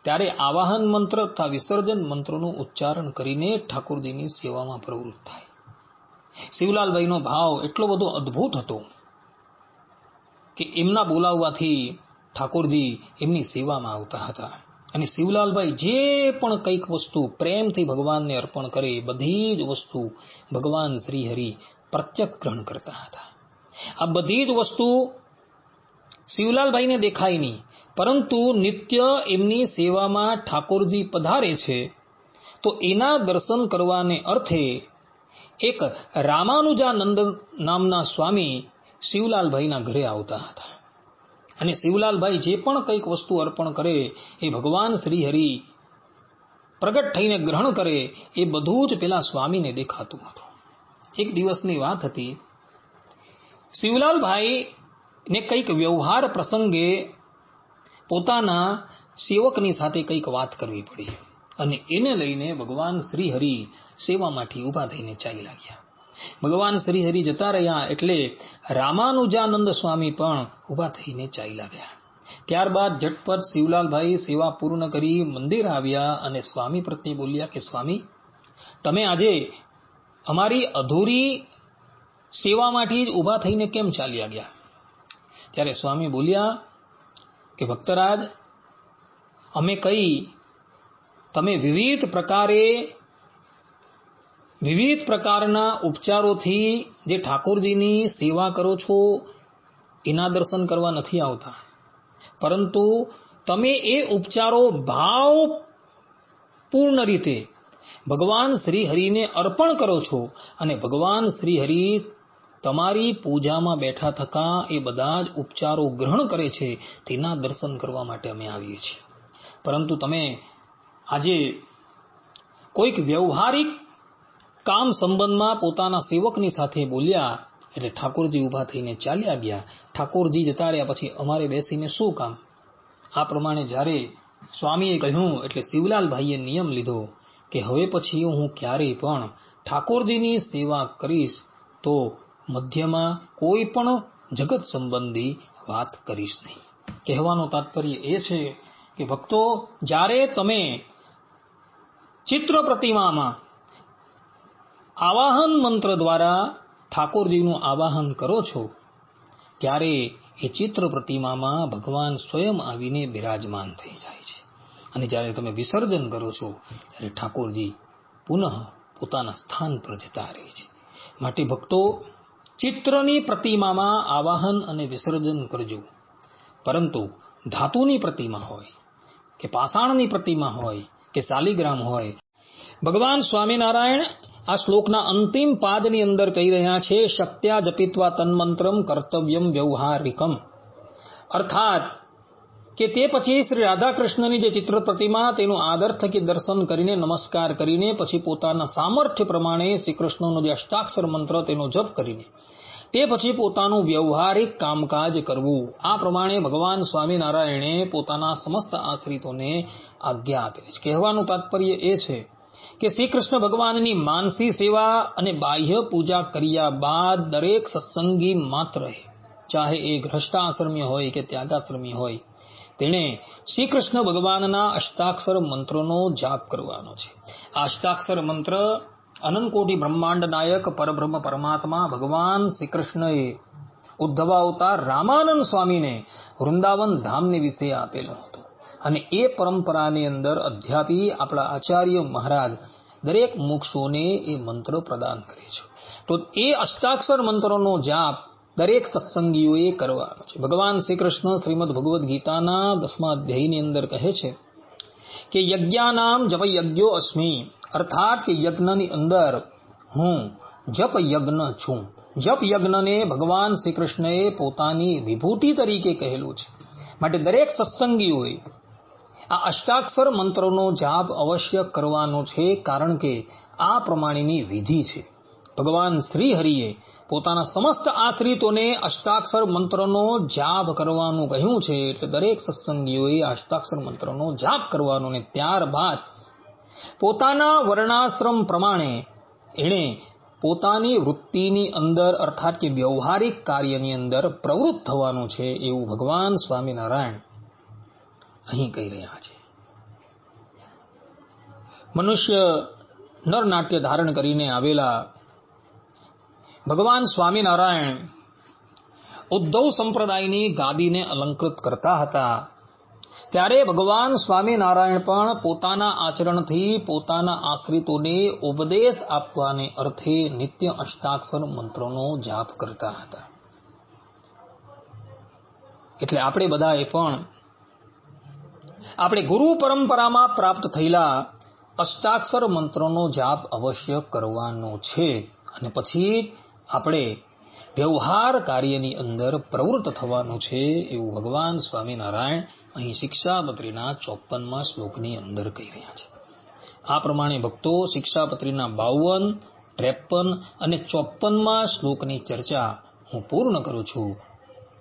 ત્યારે આવાહન મંત્ર તથા વિસર્જન મંત્રોનું ઉચ્ચારણ કરીને ઠાકોરજીની સેવામાં પ્રવૃત્ત થાય. શિવલાલભાઈનો ભાવ એટલો બધો અદ્ભુત હતો કે એમના બોલાવવાથી ઠાકોરજી એમની સેવામાં આવતા હતા. અને શિવલાલભાઈ જે પણ કંઈક વસ્તુ પ્રેમથી ભગવાનને અર્પણ કરે, બધી જ વસ્તુ ભગવાન શ્રી હરિ પ્રત્યક્ષ ગ્રહણ કરતા હતા. આ બધી જ વસ્તુ શિવલાલભાઈને દેખાય નહીં, પરંતુ નિત્ય એમની સેવામાં ઠાકોરજી પધારે છે તો એના દર્શન કરવાને અર્થે એક રામાનુજાનંદ નામના સ્વામી શિવલાલભાઈના ઘરે આવતા હતા. અને શિવલાલભાઈ જે પણ કંઈક વસ્તુ અર્પણ કરે એ ભગવાન શ્રી હરિ પ્રગટ થઈને ગ્રહણ કરે, એ બધું જ પેલા સ્વામીને દેખાતું હતું. એક દિવસની વાત હતી, શિવલાલભાઈ ને કંઈક વ્યવહાર પ્રસંગે પોતાના સેવકની સાથે કંઈક વાત કરવી પડી, અને એને લઈને ભગવાન શ્રી હરિ સેવામાંથી ઊભા થઈને ચાલી લાગ્યા. ભગવાન શ્રી હરિ જતા રહ્યા એટલે રામાનુજાનંદ સ્વામી પણ ઊભા થઈને ચાલી લાગ્યા. ત્યારબાદ ઝટપટ શિવલાલભાઈ સેવા પૂર્ણ કરી મંદિર આવ્યા અને સ્વામી પ્રત્યે બોલ્યા કે સ્વામી, તમે આજે અમારી અધૂરી સેવામાંથી જ ઊભા થઈને કેમ ચાલ્યા ગયા? ત્યારે સ્વામી બોલ્યા કે ભક્તરાજ, અમે તમે વિવિધ પ્રકારના ઉપચારોથી જે ઠાકોરજીની સેવા કરો છો એના દર્શન કરવા નથી આવતા, પરંતુ તમે એ ઉપચારો ભાવપૂર્ણ રીતે ભગવાન શ્રી હરિને અર્પણ કરો છો અને ભગવાન શ્રી હરિ તમારી પૂજામાં બેઠા થકા એ બધા જ ઉપચારો ગ્રહણ કરે છે. તેના દર્શન કરવા માટે અમે આવીએ છીએ. પરંતુ તમે આજે કોઈક વ્યવહારિક કામ સંબંધમાં પોતાના સેવકની સાથે બોલ્યા એટલે ઠાકોરજી ઊભા થઈને ચાલ્યા ગયા. ઠાકોરજી જતા રહ્યા પછી અમારે બેસીને શું કામ? આ પ્રમાણે જ્યારે સ્વામીએ કહ્યું એટલે શિવલાલભાઈએ નિયમ લીધો કે હવે પછી હું ક્યારેય પણ ઠાકોરજીની સેવા કરીશ તો મધ્યમાં કોઈ પણ જગત સંબંધી વાત કરીશ નહીં. કહેવાનો તાત્પર્ય એ છે કે ભક્તો, જ્યારે તમે ચિત્ર પ્રતિમામાં આવાહન મંત્ર દ્વારા ઠાકોરજીનું આવાહન કરો છો ત્યારે એ ચિત્ર પ્રતિમામાં ભગવાન સ્વયં આવીને બિરાજમાન થઈ જાય છે. અને જ્યારે તમે વિસર્જન કરો છો ત્યારે ઠાકોરજી પુનઃ પોતાના સ્થાન પર જતા રહે છે. માટે ભક્તો, ચિત્રની પ્રતિમામાં આવાહન અને વિસર્જન કરજો. પરંતુ ધાતુની પ્રતિમા હોય કે પાષાણની પ્રતિમા હોય કે શાલિગ્રામ હોય, ભગવાન સ્વામિનારાયણ આ શ્લોકના અંતિમ પાદની અંદર કહી રહ્યા છે, શક્ત્યા જપિત્વા તન્મંત્રમ કર્તવ્યમ વ્યવહારિકમ. અર્થાત કે તે પછી શ્રી રાધાકૃષ્ણની જે ચિત્ર પ્રતિમા તેનું આદર થકી દર્શન કરીને નમસ્કાર કરીને પછી પોતાના સામર્થ્ય પ્રમાણે શ્રી કૃષ્ણનો જે અષ્ટાક્ષર મંત્ર તેનો જપ કરીને તે પછી પોતાનું વ્યવહારિક કામકાજ કરવું. આ પ્રમાણે ભગવાન સ્વામિનારાયણે પોતાના સમસ્ત આશ્રિતોને આજ્ઞા આપેલી છે. કહેવાનું તાત્પર્ય એ છે કે શ્રી કૃષ્ણ ભગવાનની માનસી સેવા અને બાહ્ય પૂજા કર્યા બાદ દરેક સત્સંગી માત્રએ, ચાહે એ ગૃહસ્થાશ્રમી હોય કે ત્યાગાશ્રમી હોય, તેણે શ્રી કૃષ્ણ ભગવાનના અષ્ટાક્ષર મંત્રનો જાપ કરવાનો છે. આ અષ્ટાક્ષર મંત્ર અનંતકોટી બ્રહ્માંડ નાયક પરબ્રહ્મ પરમાત્મા ભગવાન શ્રી કૃષ્ણએ ઉદ્ધવ અવતાર રામાનંદ સ્વામીને વૃંદાવન ધામને વિશે આપેલો હતો. અને એ પરંપરાની અંદર અધ્યાપી આપણા આચાર્ય મહારાજ દરેક મુક્ષોને એ મંત્ર પ્રદાન કરે છે. તો એ અષ્ટાક્ષર મંત્રનો જાપ દરેક સત્સંગીઓએ કરવાનો છે. ભગવાન શ્રી કૃષ્ણ શ્રીમદ ભગવદ્ ગીતાના 10મા અધ્યાયની અંદર કહે છે કે યજ્ઞાનામ જપ યજ્ઞો અસ્મિ, અર્થાત કે યજ્ઞની અંદર હું જપ યજ્ઞ છું. જપ યજ્ઞને ભગવાન શ્રી કૃષ્ણએ પોતાની વિભૂતિ તરીકે કહેલું છે. માટે દરેક સત્સંગીઓએ આ અષ્ટાક્ષર મંત્રનો જાપ અવશ્ય કરવાનો છે, કારણ કે આ પ્રમાણેની વિધિ છે. ભગવાન શ્રી હરિએ પોતાના સમસ્ત આશ્રિતોને અષ્ટાક્ષર મંત્રનો જાપ કરવાનું કહ્યું છે. એટલે દરેક સત્સંગીઓએ અષ્ટાક્ષર મંત્રનો જાપ કરવાનો ને ત્યારબાદ પોતાના વર્ણાશ્રમ પ્રમાણે એણે પોતાની વૃત્તિની અંદર અર્થાત કે વ્યવહારિક કાર્યની અંદર પ્રવૃત્ત થવાનું છે, એવું ભગવાન સ્વામિનારાયણ અહીં કહી રહ્યા છે. મનુષ્ય નરનાટ્ય ધારણ કરીને આવેલા ભગવાન સ્વામિનારાયણ ઉદ્ધવ સંપ્રદાયની ગાદીને અલંકૃત કરતા હતા, ત્યારે ભગવાન સ્વામિનારાયણ પણ પોતાના આચરણથી પોતાના આશ્રિતોને ઉપદેશ આપવાને અર્થે નિત્ય અષ્ટાક્ષર મંત્રોનો જાપ કરતા હતા. એટલે આપણે બધાએ પણ આપણે ગુરુ પરંપરામાં પ્રાપ્ત થયેલા અષ્ટાક્ષર મંત્રોનો જાપ અવશ્ય કરવાનો છે. અને પછી આપણે વ્યવહાર કાર્યની અંદર પ્રવૃત્ત થવાનું છે, એવું ભગવાન સ્વામિનારાયણ અહીં શિક્ષાપત્રીના 54મા શ્લોકની અંદર કહી રહ્યા છે. આ પ્રમાણે ભક્તો, શિક્ષાપત્રીના 52, 53 અને 54મા શ્લોકની ચર્ચા હું પૂર્ણ કરું છું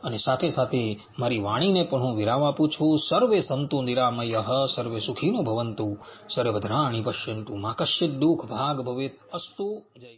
અને સાથે સાથે મારી વાણીને પણ હું વિરામ આપું છું. સર્વે સંતુ નિરામયઃ, સર્વે સુખીનો ભવંતુ, સર્વભદ્રાણિ પશ્યન્તુ, મા કશ્ચિદ દુઃખ ભાગ ભવેત. અસ્તુ. જય